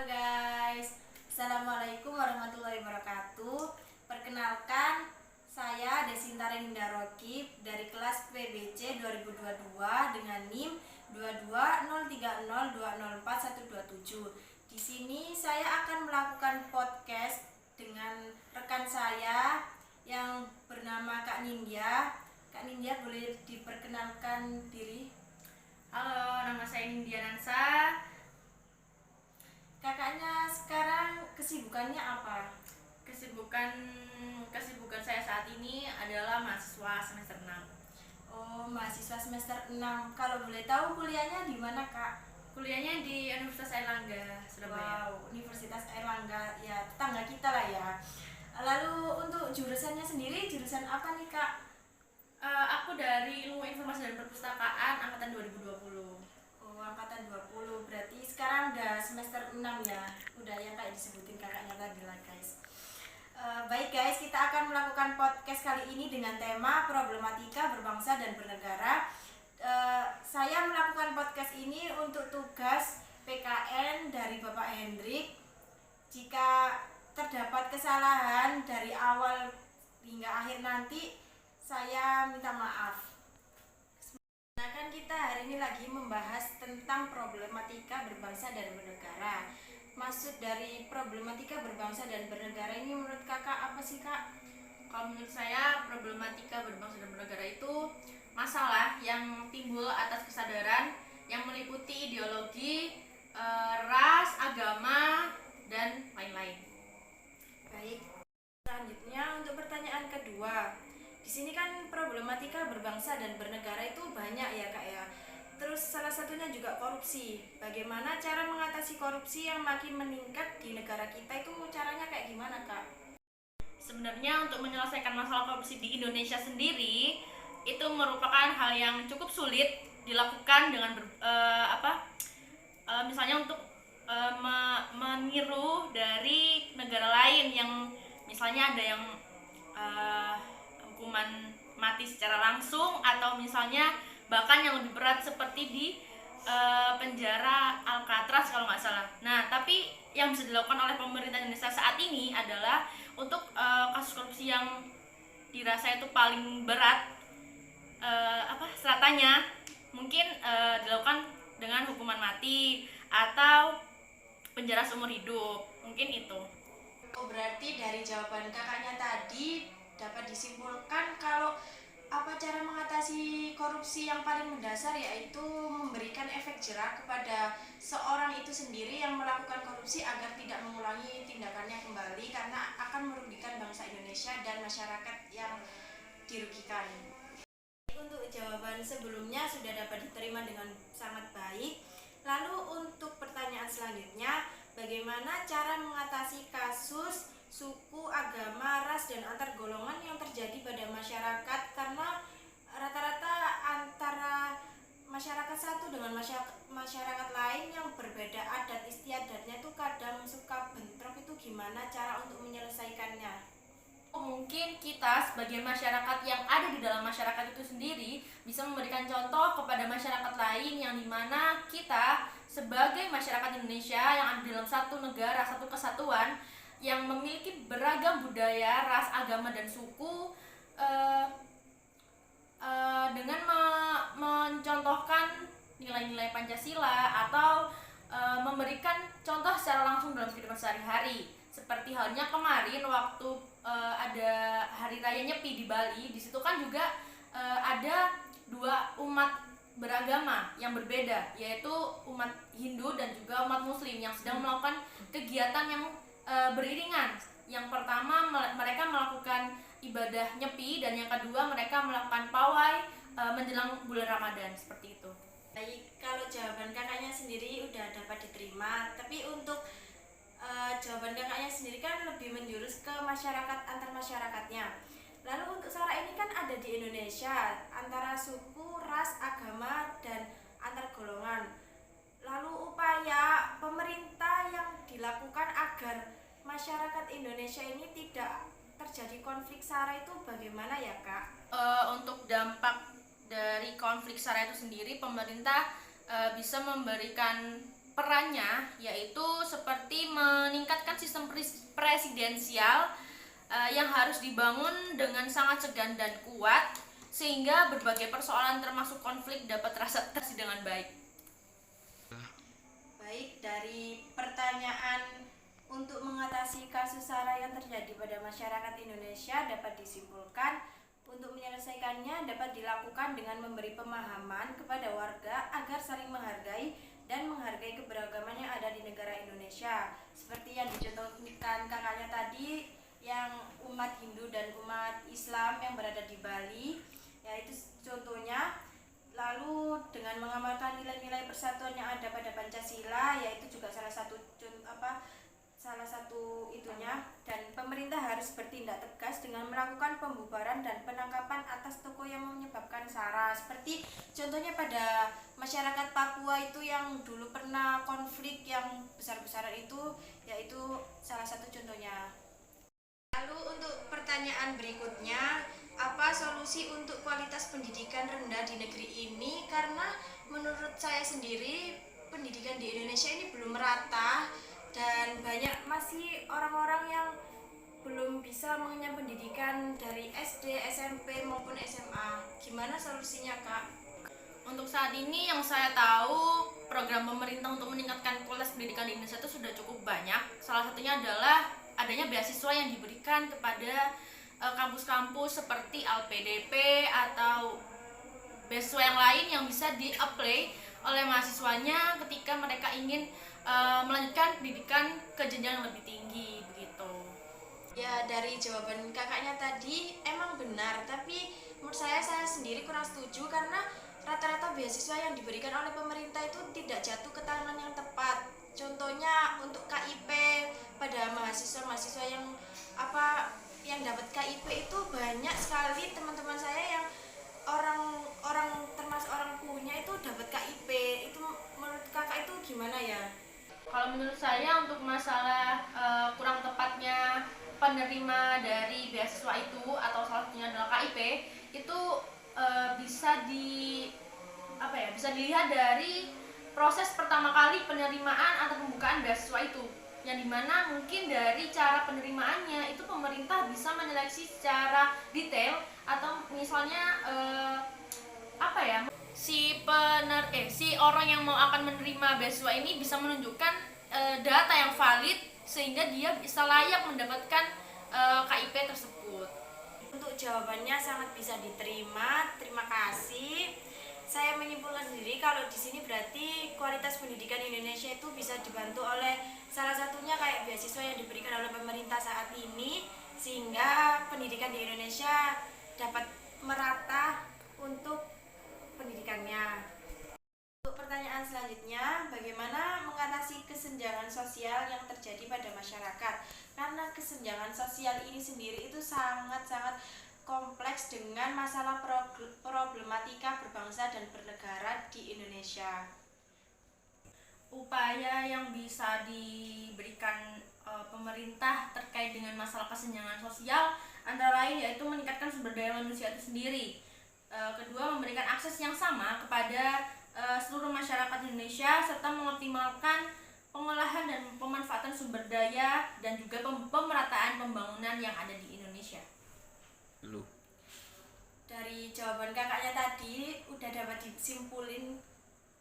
Halo guys, Assalamualaikum warahmatullahi wabarakatuh. Perkenalkan, saya Desinta Reninda Rokib dari kelas PBC 2022 dengan NIM 22030204127. Di sini saya akan melakukan podcast dengan rekan saya yang bernama Kak Nindya. Kak Nindya boleh diperkenalkan diri? Halo, nama saya Nindya Nansa. Kakaknya sekarang kesibukannya apa? Kesibukan saya saat ini adalah mahasiswa semester 6. Oh, mahasiswa semester 6. Kalau boleh tahu kuliahnya di mana, Kak? Kuliahnya di Universitas Airlangga, Surabaya. Wow, Universitas Airlangga, ya tetangga kita lah ya. Lalu untuk jurusannya sendiri, jurusan apa nih, Kak? Aku dari Ilmu Informasi dan Perpustakaan angkatan 2020. Oh, angkatan 20. Berarti sekarang udah semester 6 ya. Udah yang kayak disebutin kakaknya tadi lah, guys. Baik guys, kita akan melakukan podcast kali ini dengan tema problematika berbangsa dan bernegara. Saya melakukan podcast ini untuk tugas PKN dari Bapak Hendrik. Jika terdapat kesalahan dari awal hingga akhir nanti, saya minta maaf. Nah, kan kita hari ini lagi membahas tentang problematika berbangsa dan bernegara. Maksud dari problematika berbangsa dan bernegara ini menurut kakak apa sih, Kak? Kalau menurut saya, problematika berbangsa dan bernegara itu masalah yang timbul atas kesadaran yang meliputi ideologi, ras, agama, dan lain-lain. Baik. Selanjutnya untuk pertanyaan kedua. Di sini kan problematika berbangsa dan bernegara itu banyak ya, Kak ya. Terus salah satunya juga korupsi. Bagaimana cara mengatasi korupsi yang makin meningkat di negara kita itu caranya kayak gimana, Kak? Sebenarnya untuk menyelesaikan masalah korupsi di Indonesia sendiri itu merupakan hal yang cukup sulit dilakukan dengan misalnya untuk meniru dari negara lain yang misalnya ada yang hukuman mati secara langsung, atau misalnya bahkan yang lebih berat seperti di penjara Alcatraz kalau nggak salah. Nah, tapi yang bisa dilakukan oleh pemerintah Indonesia saat ini adalah untuk kasus korupsi yang dirasa itu paling berat, stratanya mungkin dilakukan dengan hukuman mati atau penjara seumur hidup, mungkin itu. Oh, berarti dari jawaban kakaknya tadi dapat disimpulkan kalau apa cara mengatasi korupsi yang paling mendasar yaitu memberikan efek jerak kepada seorang itu sendiri yang melakukan korupsi agar tidak mengulangi tindakannya kembali karena akan merugikan bangsa Indonesia dan masyarakat yang dirugikan. Untuk jawaban sebelumnya sudah dapat diterima dengan sangat baik. Lalu untuk pertanyaan selanjutnya, bagaimana cara mengatasi kasus suku, agama, ras, dan antar golongan yang terjadi pada masyarakat karena rata-rata antara masyarakat satu dengan masyarakat lain yang berbeda adat istiadatnya itu kadang suka bentrok, itu gimana cara untuk menyelesaikannya? Mungkin kita sebagai masyarakat yang ada di dalam masyarakat itu sendiri bisa memberikan contoh kepada masyarakat lain yang dimana kita sebagai masyarakat Indonesia yang ada dalam satu negara, satu kesatuan yang memiliki beragam budaya, ras, agama, dan suku, dengan mencontohkan nilai-nilai Pancasila atau memberikan contoh secara langsung dalam kehidupan sehari-hari. Seperti halnya kemarin waktu ada Hari Raya Nyepi di Bali, di situ kan juga ada dua umat beragama yang berbeda, yaitu umat Hindu dan juga umat Muslim yang sedang melakukan kegiatan yang beriringan. Yang pertama mereka melakukan ibadah Nyepi, dan yang kedua mereka melakukan pawai menjelang bulan Ramadan, seperti itu. Baik, kalau jawaban kakaknya sendiri udah dapat diterima, tapi untuk jawaban kakaknya sendiri kan lebih menjurus ke masyarakat antar masyarakatnya. Lalu untuk Sarah ini kan ada di Indonesia antara suku, ras, agama, dan antar golongan. Lalu upaya pemerintah yang dilakukan agar masyarakat Indonesia ini tidak terjadi konflik SARA itu bagaimana ya, Kak? Untuk dampak dari konflik SARA itu sendiri, pemerintah bisa memberikan perannya, yaitu seperti seperti meningkatkan sistem presidensial yang harus dibangun dengan sangat segan dan kuat sehingga berbagai persoalan termasuk konflik dapat teratasi dengan baik. Baik, dari pertanyaan untuk mengatasi kasus SARA yang terjadi pada masyarakat Indonesia dapat disimpulkan untuk menyelesaikannya dapat dilakukan dengan memberi pemahaman kepada warga agar saling menghargai dan menghargai keberagaman yang ada di negara Indonesia. Seperti yang dicontohkan kakaknya tadi, yang umat Hindu dan umat Islam yang berada di Bali, yaitu contohnya. Lalu dengan mengamalkan nilai-nilai persatuan yang ada pada Pancasila, yaitu juga salah satu itunya, dan pemerintah harus bertindak tegas dengan melakukan pembubaran dan penangkapan atas tokoh yang menyebabkan SARA. Seperti contohnya pada masyarakat Papua itu yang dulu pernah konflik yang besar-besaran itu, yaitu salah satu contohnya. Lalu untuk pertanyaan berikutnya, apa solusi untuk kualitas pendidikan rendah di negeri ini? Karena menurut saya sendiri pendidikan di Indonesia ini belum merata dan banyak masih orang-orang yang belum bisa mengenyam pendidikan dari SD, SMP maupun SMA. Gimana solusinya, Kak? Untuk saat ini yang saya tahu program pemerintah untuk meningkatkan kualitas pendidikan di Indonesia itu sudah cukup banyak. Salah satunya adalah adanya beasiswa yang diberikan kepada kampus-kampus seperti LPDP atau beasiswa yang lain yang bisa di-apply oleh mahasiswanya ketika mereka ingin melanjutkan pendidikan ke jenjang yang lebih tinggi begitu. Ya, dari jawaban kakaknya tadi emang benar, tapi menurut saya sendiri kurang setuju karena rata-rata beasiswa yang diberikan oleh pemerintah itu tidak jatuh ke tangan yang tepat. Contohnya untuk KIP pada mahasiswa-mahasiswa yang dapat KIP itu banyak sekali teman-teman saya yang orang termasuk orang punya itu dapat KIP. Itu menurut kakak itu gimana ya? Kalau menurut saya untuk masalah kurang tepatnya penerima dari beasiswa itu atau salah satunya adalah KIP itu bisa dilihat dari proses pertama kali penerimaan atau pembukaan beasiswa itu, yang dimana mungkin dari cara penerimaannya itu pemerintah bisa menyeleksi secara detail atau misalnya si orang yang mau akan menerima beasiswa ini bisa menunjukkan data yang valid sehingga dia bisa layak mendapatkan KIP tersebut. Untuk jawabannya sangat bisa diterima. Terima kasih. Saya menyimpulkan sendiri kalau di sini berarti kualitas pendidikan Indonesia itu bisa dibantu oleh salah satunya kayak beasiswa yang diberikan oleh pemerintah saat ini sehingga pendidikan di Indonesia dapat merata untuk pendidikannya. Untuk pertanyaan selanjutnya, bagaimana mengatasi kesenjangan sosial yang terjadi pada masyarakat? Karena kesenjangan sosial ini sendiri itu sangat-sangat kompleks dengan masalah problematika berbangsa dan bernegara di Indonesia. Upaya yang bisa diberikan pemerintah terkait dengan masalah kesenjangan sosial antara lain yaitu meningkatkan sumber daya manusia itu sendiri. Kedua, memberikan akses yang sama kepada seluruh masyarakat Indonesia serta mengoptimalkan pengolahan dan pemanfaatan sumber daya dan juga pemerataan pembangunan yang ada di Indonesia. Dari jawaban kakaknya tadi udah dapat disimpulin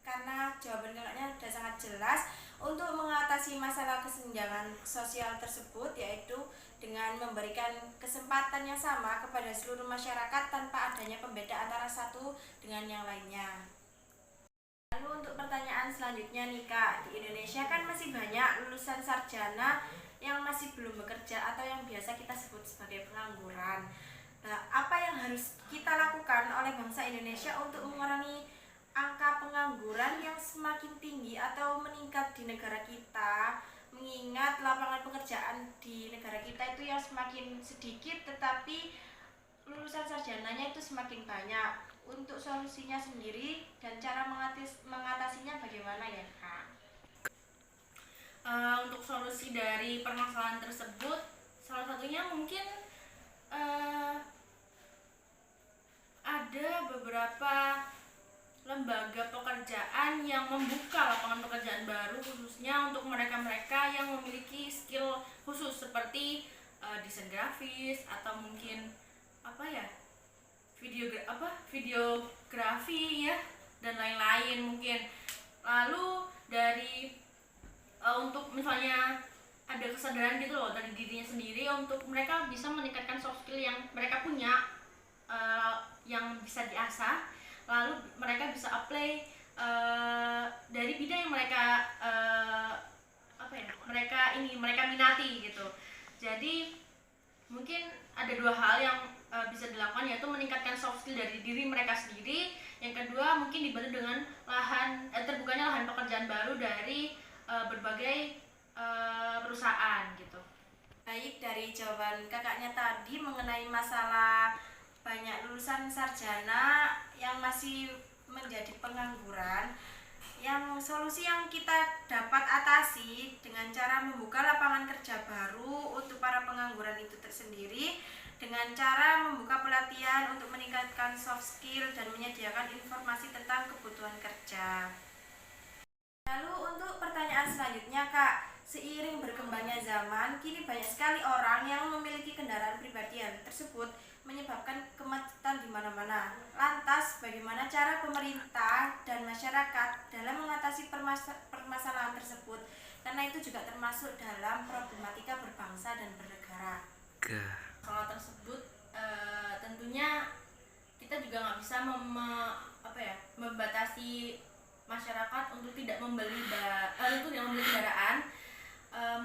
karena jawaban kakaknya sudah sangat jelas untuk mengatasi masalah kesenjangan sosial tersebut, yaitu dengan memberikan kesempatan yang sama kepada seluruh masyarakat tanpa adanya pembeda antara satu dengan yang lainnya. Lalu untuk pertanyaan selanjutnya nih Kak, di Indonesia kan masih banyak lulusan sarjana yang masih belum bekerja atau yang biasa kita sebut sebagai pengangguran. Nah, apa yang harus kita lakukan oleh bangsa Indonesia untuk mengurangi angka pengangguran yang semakin tinggi atau meningkat di negara kita, mengingat lapangan pekerjaan di negara kita itu yang semakin sedikit tetapi lulusan sarjananya itu semakin banyak. Untuk solusinya sendiri dan cara mengatasinya bagaimana ya Kak? Untuk solusi dari permasalahan tersebut salah satunya mungkin ada beberapa lembaga pekerjaan yang membuka lapangan pekerjaan baru khususnya untuk mereka-mereka yang memiliki skill khusus seperti desain grafis atau mungkin apa ya, videografi ya, dan lain-lain mungkin. Lalu dari untuk misalnya ada kesadaran gitu loh dari dirinya sendiri untuk mereka bisa meningkatkan soft skill yang mereka punya, yang bisa diasah, lalu mereka bisa apply dari bidang yang mereka mereka minati gitu. Jadi mungkin ada dua hal yang bisa dilakukan, yaitu meningkatkan soft skill dari diri mereka sendiri. Yang kedua mungkin dibantu dengan terbukanya lahan pekerjaan baru dari berbagai perusahaan gitu. Baik, dari jawaban kakaknya tadi mengenai masalah banyak lulusan sarjana yang masih menjadi pengangguran, yang solusi yang kita dapat atasi dengan cara membuka lapangan kerja baru untuk para pengangguran itu tersendiri, dengan cara membuka pelatihan untuk meningkatkan soft skill dan menyediakan informasi tentang kebutuhan kerja. Lalu untuk pertanyaan selanjutnya Kak, seiring berkembangnya zaman, kini banyak sekali orang yang memiliki kendaraan pribadi yang tersebut menyebabkan kemacetan di mana-mana. Lantas, bagaimana cara pemerintah dan masyarakat dalam mengatasi permasalahan tersebut? Karena itu juga termasuk dalam problematika berbangsa dan bernegara. Kalau tersebut tentunya kita juga nggak bisa membatasi masyarakat untuk tidak membeli kendaraan.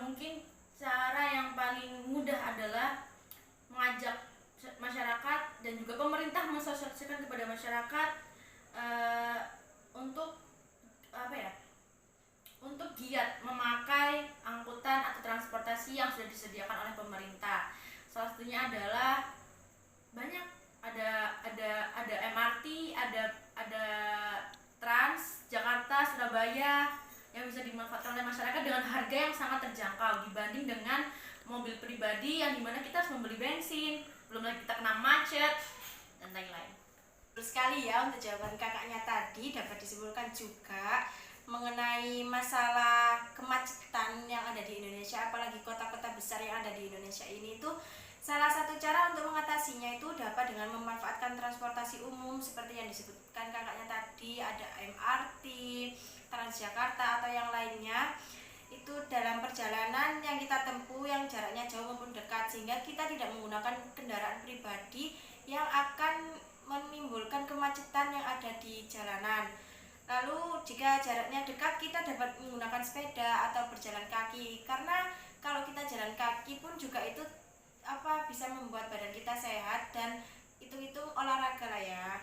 Mungkin cara yang paling mudah adalah mengajak masyarakat dan juga pemerintah mensosialisasikan kepada masyarakat untuk untuk giat memakai angkutan atau transportasi yang sudah disediakan oleh pemerintah. Salah satunya adalah banyak, ada MRT, ada Trans Jakarta Surabaya yang bisa dimanfaatkan oleh masyarakat dengan harga yang sangat terjangkau dibanding dengan mobil pribadi yang dimana kita harus membeli bensin, belum lagi kita kena macet dan lain-lain. Terus sekali ya, untuk jawaban kakaknya tadi dapat disimpulkan juga mengenai masalah kemacetan yang ada di Indonesia, apalagi kota-kota besar yang ada di Indonesia ini, itu salah satu cara untuk mengatasinya itu dapat dengan memanfaatkan transportasi umum seperti yang disebutkan kakaknya tadi, ada MRT, Transjakarta atau yang lainnya. Itu dalam perjalanan yang kita tempuh yang jaraknya jauh maupun dekat, sehingga kita tidak menggunakan kendaraan pribadi yang akan menimbulkan kemacetan yang ada di jalanan. Lalu jika jaraknya dekat, kita dapat menggunakan sepeda atau berjalan kaki, karena kalau kita jalan kaki pun juga itu bisa membuat badan kita sehat dan hitung-hitung olahraga lah ya.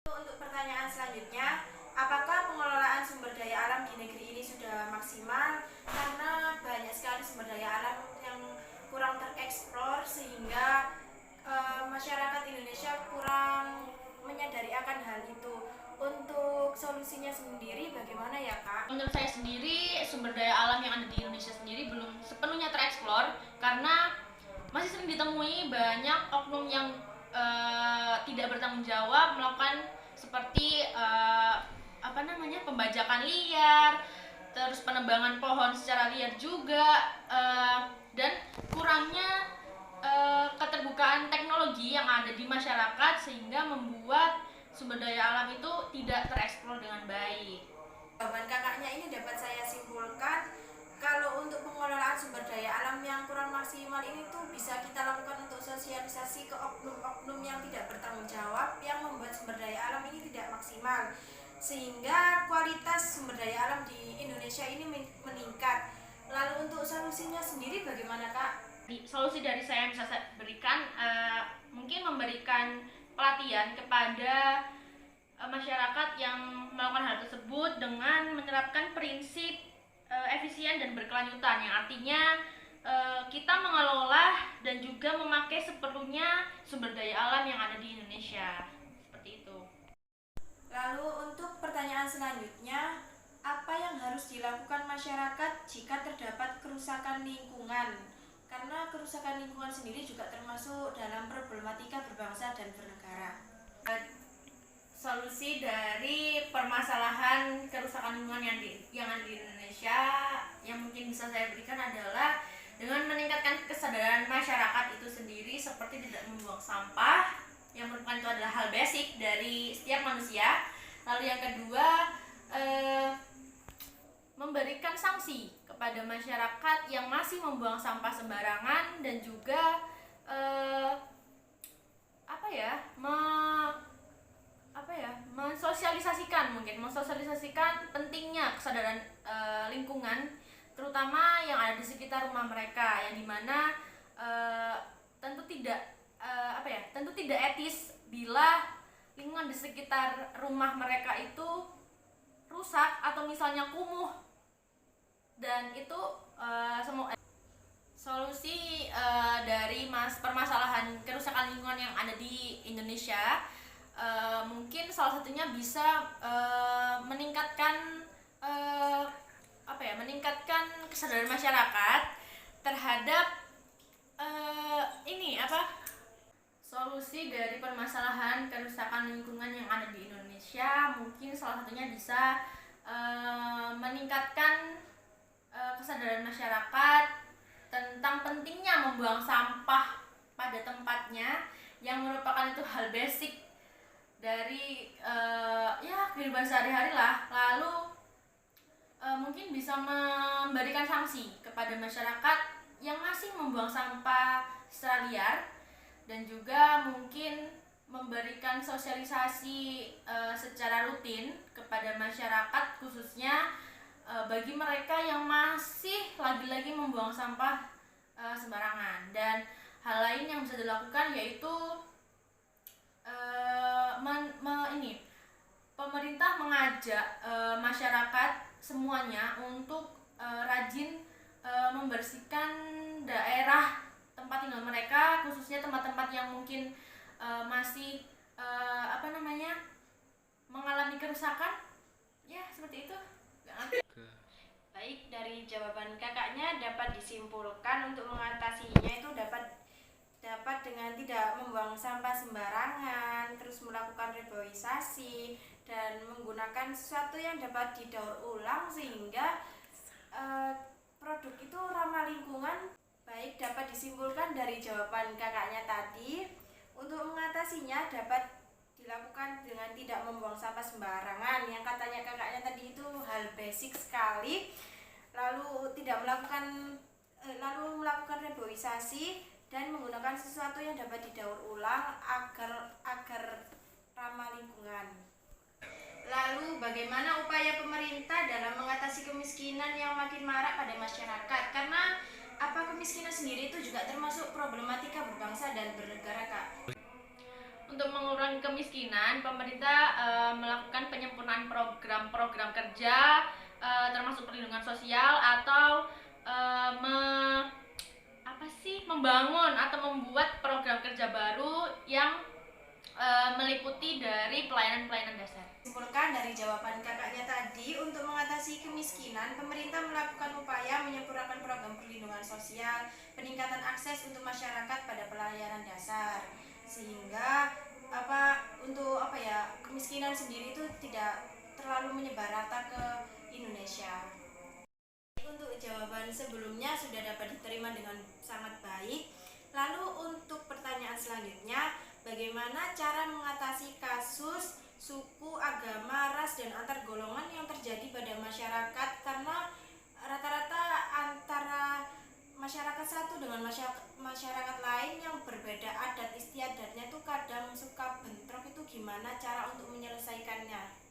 Untuk pertanyaan selanjutnya, apakah pengelolaan sumber daya alam di negeri ini sudah maksimal? Karena banyak sekali sumber daya alam yang kurang tereksplor sehingga masyarakat Indonesia kurang menyadari akan hal itu. Untuk solusinya sendiri bagaimana ya Kak? Menurut saya sendiri, sumber daya alam yang ada di Indonesia sendiri belum sepenuhnya tereksplor karena masih sering ditemui banyak oknum yang tidak bertanggung jawab melakukan seperti pembajakan liar, terus penebangan pohon secara liar juga, dan kurangnya keterbukaan teknologi yang ada di masyarakat sehingga membuat sumber daya alam itu tidak tereksplor dengan baik. Jawaban kakaknya ini dapat saya simpulkan kalau untuk pengelolaan sumber daya alam yang kurang maksimal ini tuh bisa kita lakukan untuk sosialisasi ke oknum-oknum yang tidak bertanggung jawab yang membuat sumber daya alam ini tidak maksimal, sehingga kualitas sumber daya alam di Indonesia ini meningkat. Lalu untuk solusinya sendiri bagaimana Kak? Solusi dari saya yang bisa saya berikan mungkin memberikan pelatihan kepada masyarakat yang melakukan hal tersebut dengan menerapkan prinsip efisien dan berkelanjutan, yang artinya kita mengelola dan juga memakai seperlunya sumber daya alam yang ada di Indonesia, seperti itu. Lalu untuk pertanyaan selanjutnya, apa yang harus dilakukan masyarakat jika terdapat kerusakan lingkungan? Karena kerusakan lingkungan sendiri juga termasuk dalam problematika berbangsa dan bernegara. Solusi dari permasalahan kerusakan lingkungan yang ada di Indonesia yang mungkin bisa saya berikan adalah dengan meningkatkan kesadaran masyarakat itu sendiri, seperti tidak membuang sampah, yang merupakan itu adalah hal basic dari setiap manusia. Lalu yang kedua, memberikan sanksi kepada masyarakat yang masih membuang sampah sembarangan, dan juga mensosialisasikan pentingnya kesadaran lingkungan, terutama yang ada di sekitar rumah mereka, yang dimana tentu tidak etis bila lingkungan di sekitar rumah mereka itu rusak atau misalnya kumuh, dan itu semua solusi dari permasalahan kerusakan lingkungan yang ada di Indonesia. Mungkin salah satunya bisa meningkatkan kesadaran masyarakat terhadap solusi dari permasalahan kerusakan lingkungan yang ada di Indonesia. Mungkin salah satunya bisa meningkatkan kesadaran masyarakat tentang pentingnya membuang sampah pada tempatnya, yang merupakan itu hal basic dari kehidupan sehari-hari lah. Lalu mungkin bisa memberikan sanksi kepada masyarakat yang masih membuang sampah secara liar, dan juga mungkin memberikan sosialisasi secara rutin kepada masyarakat, khususnya bagi mereka yang masih lagi-lagi membuang sampah sembarangan. Dan hal lain yang bisa dilakukan yaitu pemerintah mengajak masyarakat semuanya untuk rajin membersihkan daerah tempat tinggal mereka, khususnya tempat-tempat yang mungkin masih mengalami kerusakan, ya seperti itu. Baik, dari jawaban kakaknya dapat disimpulkan untuk mengatasinya itu dapat dengan tidak membuang sampah sembarangan, terus melakukan reboisasi, dan menggunakan sesuatu yang dapat didaur ulang sehingga produk itu ramah lingkungan. Baik, dapat disimpulkan dari jawaban kakaknya tadi, untuk mengatasinya dapat dilakukan dengan tidak membuang sampah sembarangan, yang katanya kakaknya tadi itu hal basic sekali. Lalu melakukan reboisasi dan menggunakan sesuatu yang dapat didaur ulang agar ramah lingkungan. Lalu bagaimana upaya pemerintah dalam mengatasi kemiskinan yang makin marak pada masyarakat? Karena kemiskinan sendiri itu juga termasuk problematika berbangsa dan bernegara, Kak. Untuk mengurangi kemiskinan, pemerintah melakukan penyempurnaan program-program kerja, termasuk perlindungan sosial, atau membangun atau membuat program kerja baru yang meliputi dari pelayanan-pelayanan dasar. Simpulkan dari jawaban kakaknya tadi, untuk mengatasi kemiskinan, pemerintah melakukan upaya menyempurnakan program perlindungan sosial, peningkatan akses untuk masyarakat pada pelayanan dasar, sehingga kemiskinan sendiri itu tidak terlalu menyebar rata ke Indonesia. Untuk jawaban sebelumnya sudah dapat diterima dengan sangat baik. Lalu untuk pertanyaan selanjutnya, bagaimana cara mengatasi kasus suku, agama, ras, dan antar golongan yang terjadi pada masyarakat? Karena rata-rata antara masyarakat satu dengan masyarakat lain yang berbeda adat istiadatnya itu kadang suka bentrok. Itu gimana cara untuk menyelesaikannya?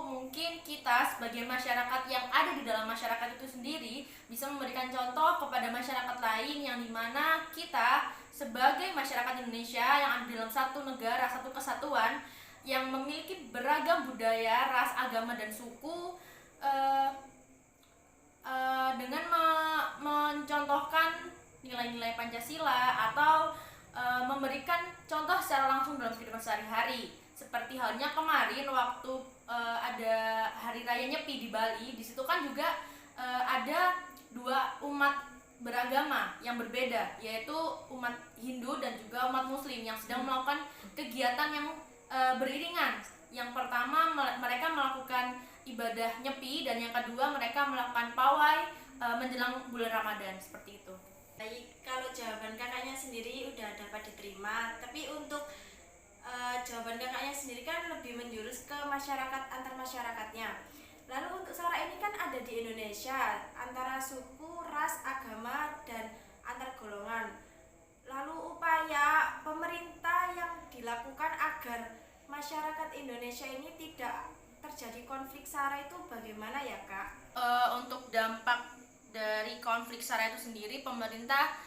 Mungkin kita sebagai masyarakat yang ada di dalam masyarakat itu sendiri bisa memberikan contoh kepada masyarakat lain, yang dimana kita sebagai masyarakat Indonesia yang ada dalam satu negara, satu kesatuan yang memiliki beragam budaya, ras, agama, dan suku, dengan mencontohkan nilai-nilai Pancasila atau memberikan contoh secara langsung dalam kehidupan sehari-hari. Seperti halnya kemarin waktu ada hari raya Nyepi di Bali, di situ kan juga ada dua umat beragama yang berbeda, yaitu umat Hindu dan juga umat Muslim yang sedang melakukan kegiatan yang beriringan. Yang pertama mereka melakukan ibadah Nyepi, dan yang kedua mereka melakukan pawai menjelang bulan Ramadan seperti itu. Baik, kalau jawaban kakaknya sendiri udah dapat diterima, tapi untuk jawaban kakaknya sendiri kan lebih menjurus ke masyarakat antar masyarakatnya. Lalu untuk sara ini kan ada di Indonesia antara suku, ras, agama, dan antar golongan. Lalu upaya pemerintah yang dilakukan agar masyarakat Indonesia ini tidak terjadi konflik sara itu bagaimana ya Kak? Untuk dampak dari konflik sara itu sendiri, pemerintah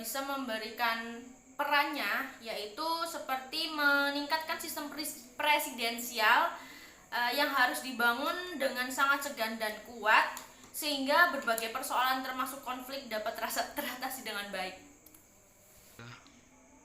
bisa memberikan perannya, yaitu seperti meningkatkan sistem presidensial yang harus dibangun dengan sangat segan dan kuat, sehingga berbagai persoalan termasuk konflik dapat teratasi dengan baik.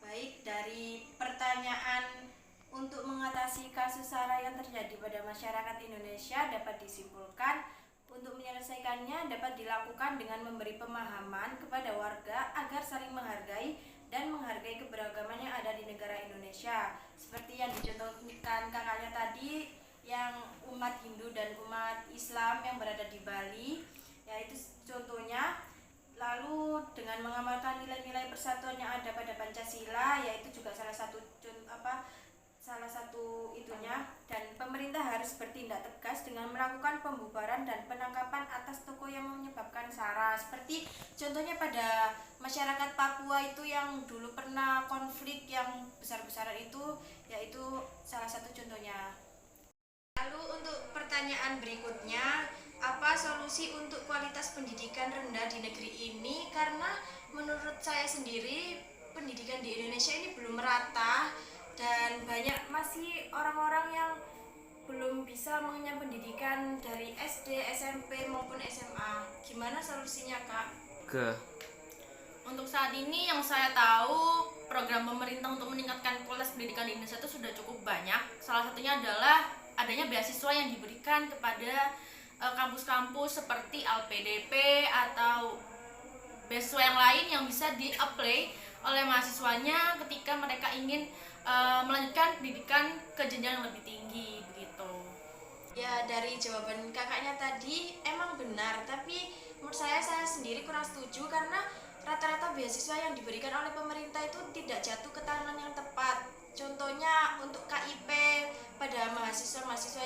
Baik, dari pertanyaan untuk mengatasi kasus sara yang terjadi pada masyarakat Indonesia dapat disimpulkan untuk menyelesaikannya dapat dilakukan dengan memberi pemahaman kepada warga agar saling menghargai dan menghargai keberagaman yang ada di negara Indonesia. Seperti yang dicontohkan kakaknya tadi, yang umat Hindu dan umat Islam yang berada di Bali, yaitu contohnya. Lalu dengan mengamalkan nilai-nilai persatuan yang ada pada Pancasila, yaitu juga salah satu itunya, dan pemerintah harus bertindak tegas dengan melakukan pembubaran dan penangkapan atas tokoh yang menyebabkan sara, seperti contohnya pada masyarakat Papua itu yang dulu pernah konflik yang besar-besaran itu, yaitu salah satu contohnya. Lalu untuk pertanyaan berikutnya, apa solusi untuk kualitas pendidikan rendah di negeri ini? Karena menurut saya sendiri pendidikan di Indonesia ini belum merata dan banyak masih orang-orang yang belum bisa mengenyam pendidikan dari SD, SMP maupun SMA. Gimana solusinya Kak? Untuk saat ini yang saya tahu, program pemerintah untuk meningkatkan kualitas pendidikan di Indonesia itu sudah cukup banyak. Salah satunya adalah adanya beasiswa yang diberikan kepada kampus-kampus seperti LPDP atau beasiswa yang lain yang bisa di-apply oleh mahasiswanya ketika mereka ingin melanjutkan pendidikan ke jenjang yang lebih tinggi begitu. Ya, dari jawaban kakaknya tadi emang benar, tapi menurut saya sendiri kurang setuju karena rata-rata beasiswa yang diberikan oleh pemerintah itu tidak jatuh ke tangan yang tepat. Contohnya untuk KIP pada mahasiswa-mahasiswa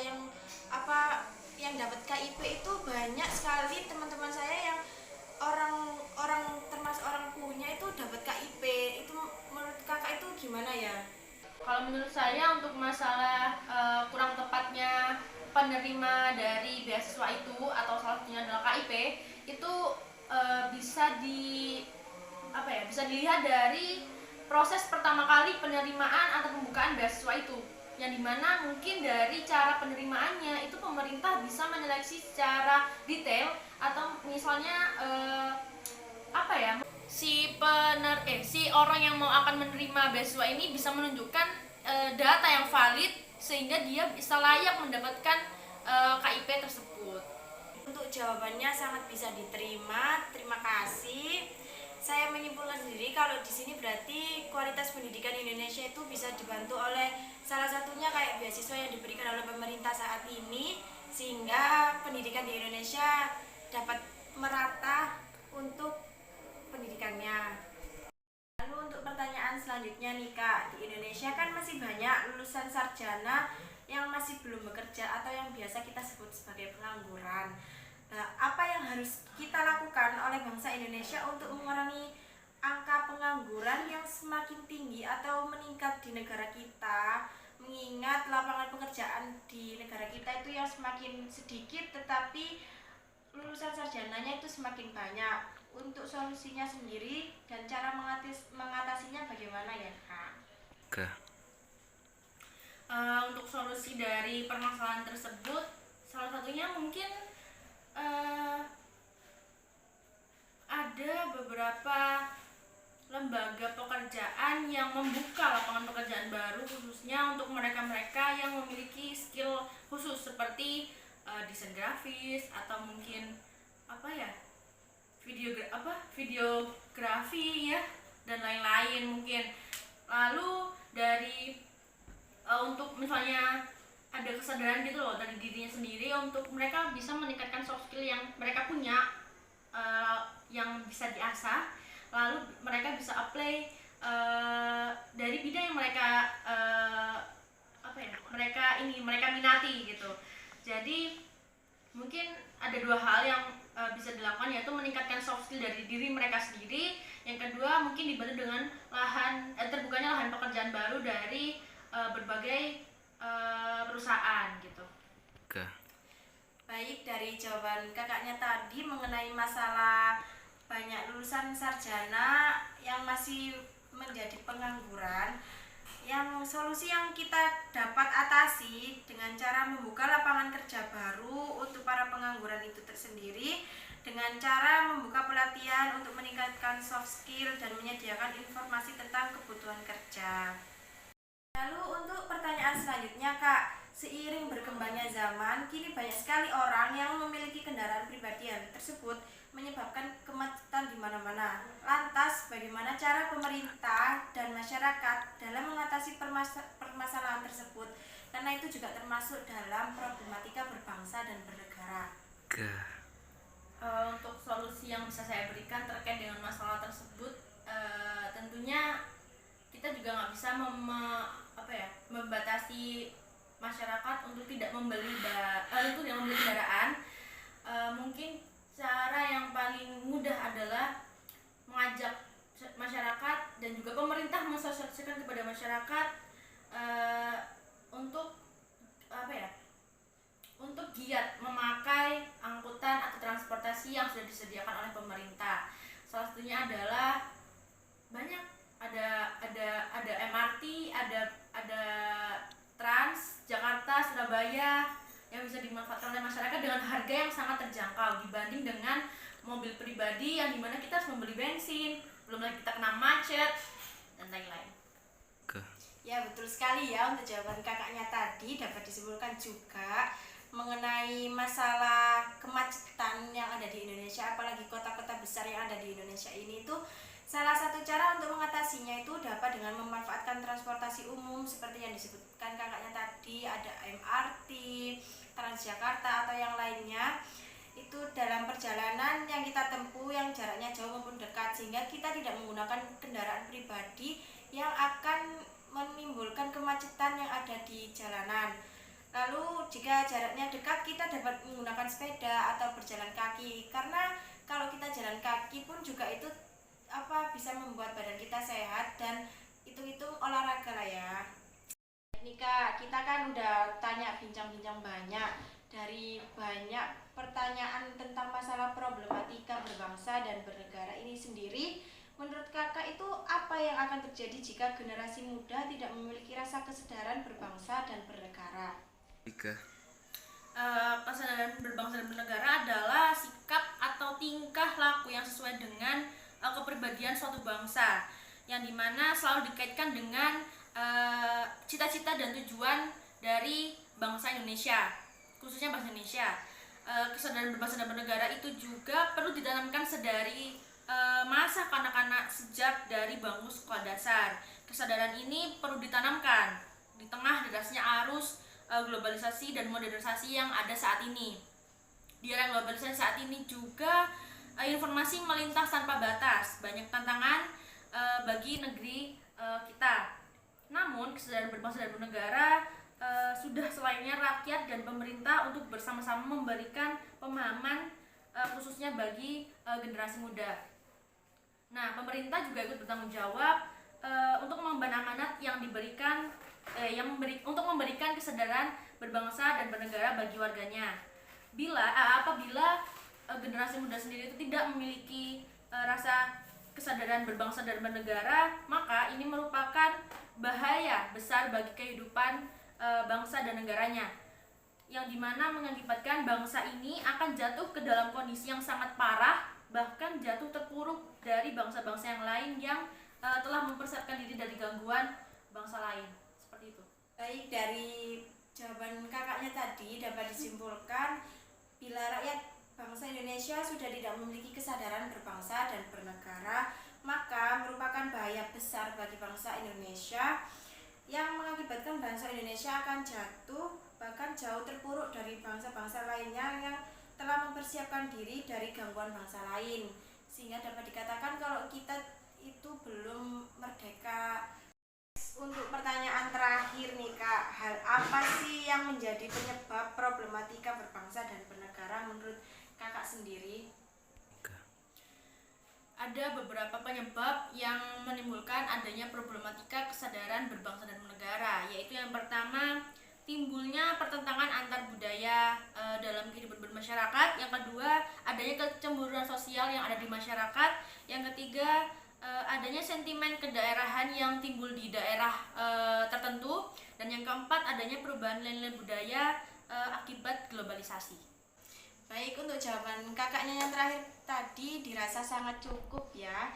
yang dapat KIP itu banyak sekali teman-teman saya yang orang termasuk orang punya itu dapat KIP. Itu menurut kakak itu gimana ya? Kalau menurut saya untuk masalah kurang tepatnya penerima dari beasiswa itu atau salah satunya adalah KIP itu bisa dilihat dari proses pertama kali penerimaan atau pembukaan beasiswa itu, yang dimana mungkin dari cara penerimaannya itu pemerintah bisa menyeleksi secara detail atau misalnya si orang yang mau akan menerima beasiswa ini bisa menunjukkan data yang valid sehingga dia bisa layak mendapatkan KIP tersebut. Untuk jawabannya sangat bisa diterima. Terima kasih. Saya menyimpulkan sendiri kalau di sini berarti kualitas pendidikan Indonesia itu bisa dibantu oleh salah satunya kayak beasiswa yang diberikan oleh pemerintah saat ini, sehingga pendidikan di Indonesia dapat merata untuk pendidikannya. Lalu untuk pertanyaan selanjutnya nih Kak, di Indonesia kan masih banyak lulusan sarjana yang masih belum bekerja atau yang biasa kita sebut sebagai pengangguran. Nah, apa yang harus kita lakukan oleh bangsa Indonesia untuk mengurangi angka pengangguran yang semakin tinggi atau meningkat di negara kita, mengingat lapangan pekerjaan di negara kita itu yang semakin sedikit tetapi lulusan sarjananya itu semakin banyak. Untuk solusinya sendiri dan cara mengatasinya bagaimana ya Kak? Untuk solusi dari permasalahan tersebut, salah satunya mungkin ada beberapa lembaga pekerjaan yang membuka lapangan pekerjaan baru khususnya untuk mereka-mereka yang memiliki skill khusus seperti desain grafis atau mungkin videografi ya dan lain-lain mungkin. Lalu dari untuk misalnya ada kesadaran gitu loh dari dirinya sendiri untuk mereka bisa meningkatkan soft skill yang mereka punya yang bisa diasah, lalu mereka bisa apply dari bidang yang mereka mereka minati gitu. Jadi mungkin ada dua hal yang bisa dilakukan, yaitu meningkatkan soft skill dari diri mereka sendiri. Yang kedua mungkin dibantu dengan terbukanya lahan pekerjaan baru dari berbagai perusahaan gitu. Oke. Baik, dari jawaban kakaknya tadi mengenai masalah banyak lulusan sarjana yang masih menjadi pengangguran, yang solusi yang kita dapat atasi dengan cara membuka lapangan kerja baru untuk para pengangguran itu tersendiri, dengan cara membuka pelatihan untuk meningkatkan soft skill dan menyediakan informasi tentang kebutuhan kerja. Lalu untuk pertanyaan selanjutnya Kak, seiring berkembangnya zaman, kini banyak sekali orang yang memiliki kendaraan pribadi. Hal tersebut menyebabkan kemacetan di mana-mana. Lantas, bagaimana cara pemerintah dan masyarakat dalam mengatasi permasalahan tersebut? Karena itu juga termasuk dalam problematika berbangsa dan bernegara. Oke. Untuk solusi yang bisa saya berikan terkait dengan masalah tersebut, tentunya kita juga nggak bisa membatasi masyarakat untuk tidak membeli kendaraan. Mungkin cara yang paling mudah adalah mengajak masyarakat dan juga pemerintah mensosialisasikan kepada masyarakat untuk untuk giat memakai angkutan atau transportasi yang sudah disediakan oleh pemerintah. Salah satunya adalah banyak, ada MRT, ada Trans Jakarta Surabaya yang bisa dimanfaatkan oleh masyarakat dengan harga yang sangat terjangkau dibanding dengan mobil pribadi yang dimana kita harus membeli bensin, belum lagi kita kena macet dan lain-lain. Oke. Ya, betul sekali ya. Untuk jawaban kakaknya tadi dapat disimpulkan juga mengenai masalah kemacetan yang ada di Indonesia, apalagi kota-kota besar yang ada di Indonesia ini, itu salah satu cara untuk mengatasinya itu dapat dengan memanfaatkan transportasi umum seperti yang disebutkan kakaknya tadi, ada MRT, Transjakarta atau yang lainnya. Itu dalam perjalanan yang kita tempuh yang jaraknya jauh maupun dekat, sehingga kita tidak menggunakan kendaraan pribadi yang akan menimbulkan kemacetan yang ada di jalanan. Lalu jika jaraknya dekat, kita dapat menggunakan sepeda atau berjalan kaki, karena kalau kita jalan kaki pun juga itu bisa membuat badan kita sehat dan hitung-hitung olahraga lah ya. Ini Kak, kita kan udah tanya bincang-bincang banyak, dari banyak pertanyaan tentang masalah problematika berbangsa dan bernegara ini sendiri. Menurut kakak itu apa yang akan terjadi jika generasi muda tidak memiliki rasa kesadaran berbangsa dan bernegara? Kesadaran berbangsa dan bernegara adalah sikap atau tingkah laku yang sesuai dengan kepribadian suatu bangsa, yang dimana selalu dikaitkan dengan cita-cita dan tujuan dari bangsa Indonesia, khususnya bangsa Indonesia. Kesadaran berbangsa dan bernegara itu juga perlu ditanamkan sedari masa kanak-kanak sejak dari bangku sekolah dasar. Kesadaran ini perlu ditanamkan di tengah derasnya arus globalisasi dan modernisasi yang ada saat ini. Di era globalisasi saat ini juga informasi melintas tanpa batas, banyak tantangan bagi negeri kita. Namun kesadaran berbangsa dan bernegara sudah selainnya rakyat dan pemerintah untuk bersama-sama memberikan pemahaman khususnya bagi generasi muda. Nah, pemerintah juga ikut bertanggung jawab untuk mengemban amanat yang diberikan untuk memberikan kesadaran berbangsa dan bernegara bagi warganya. Apabila generasi muda sendiri itu tidak memiliki rasa kesadaran berbangsa dan bernegara, maka ini merupakan bahaya besar bagi kehidupan bangsa dan negaranya, yang dimana mengakibatkan bangsa ini akan jatuh ke dalam kondisi yang sangat parah, bahkan jatuh terpuruk dari bangsa-bangsa yang lain yang telah mempersiapkan diri dari gangguan bangsa lain. Seperti itu. Baik, dari jawaban kakaknya tadi dapat disimpulkan bila rakyat bangsa Indonesia sudah tidak memiliki kesadaran berbangsa dan bernegara, maka merupakan bahaya besar bagi bangsa Indonesia, yang mengakibatkan bangsa Indonesia akan jatuh bahkan jauh terpuruk dari bangsa-bangsa lainnya yang telah mempersiapkan diri dari gangguan bangsa lain, sehingga dapat dikatakan kalau kita itu belum merdeka. Untuk pertanyaan terakhir nih Kak, hal apa sih yang menjadi penyebab problematika berbangsa dan bernegara menurut Kakak sendiri? Ada beberapa penyebab yang menimbulkan adanya problematika kesadaran berbangsa dan bernegara, yaitu yang pertama, timbulnya pertentangan antar budaya dalam kehidupan bermasyarakat. Yang kedua, adanya kecemburuan sosial yang ada di masyarakat. Yang ketiga, adanya sentimen kedaerahan yang timbul di daerah tertentu. Dan yang keempat, adanya perubahan nilai budaya akibat globalisasi. Baik, untuk jawaban kakaknya yang terakhir tadi dirasa sangat cukup ya.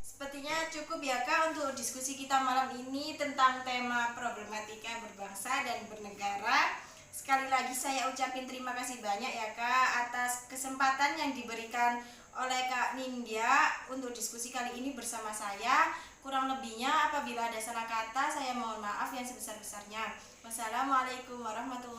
Sepertinya cukup ya Kak untuk diskusi kita malam ini tentang tema problematika berbangsa dan bernegara. Sekali lagi saya ucapin terima kasih banyak ya Kak atas kesempatan yang diberikan oleh Kak Nindya untuk diskusi kali ini bersama saya. Kurang lebihnya apabila ada salah kata saya mohon maaf yang sebesar-besarnya. Wassalamualaikum warahmatullahi wabarakatuh.